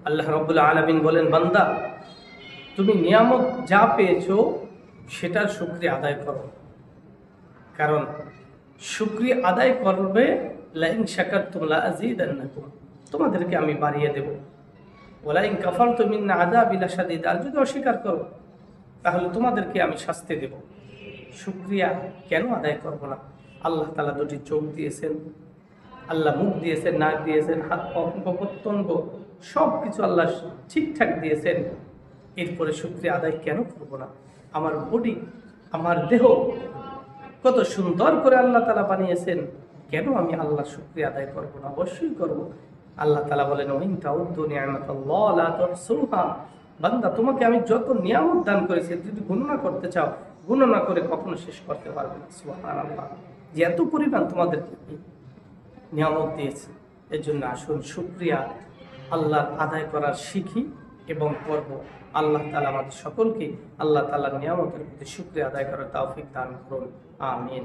আল্লাহ রাব্বুল আলামিন বলেন, বান্দা তুমি নিয়ামত যা পেয়েছো সেটার শুকরিয়া আদায় করো, কারণ শুকরিয়া আদায় করবে লাইন শাকারতুম লাযীদান্নাকুম, তোমাদেরকে আমি বাড়িয়ে দেব। ওয়ালাইন কাফারতুম ইন্না আযাবি লাশাদীদ, আর যদি অস্বীকার করো তাহলে তোমাদেরকে আমি শাস্তি দেব। শুকরিয়া কেন আদায় করব না? আল্লাহ তাআলা দুটি চোখ দিয়েছেন, আল্লাহ মুখ দিয়েছেন, নাক দিয়েছেন, হাত পা অঙ্গ প্রত্যঙ্গ সব কিছু আল্লাহ ঠিকঠাক দিয়েছেন, এরপরে শুকরিয়া আদায় কেন করব না? আমার বডি, আমার দেহ কত সুন্দর করে আল্লাহ তাআলা বানিয়েছেন, কেন আমি আল্লাহর শুকরিয়া আদায় করব না? অবশ্যই করব। আল্লাহ তাআলা বলেন, ওয়া ইন তাউদ্দু নি'মাতাল্লাহি লা তুহসুহা, বান্দা তোমাকে আমি যত নিয়ামত দান করেছি যদি গণনা করতে চাও, গণনা করে কখনো শেষ করতে পারবে না। সুবহানাল্লাহ, যে এত পরিমাণ তোমাদেরকে নিয়ামত দিয়েছে। এর জন্য আসুন শুকরিয়া আল্লাহর আদায় করার শিখি এবং করব। আল্লাহ তাআলা আমাদের সকলকে আল্লাহ তাআলার নিয়ামতের প্রতি শুকরিয়া আদায় করার তৌফিক দান করুন। আমিন।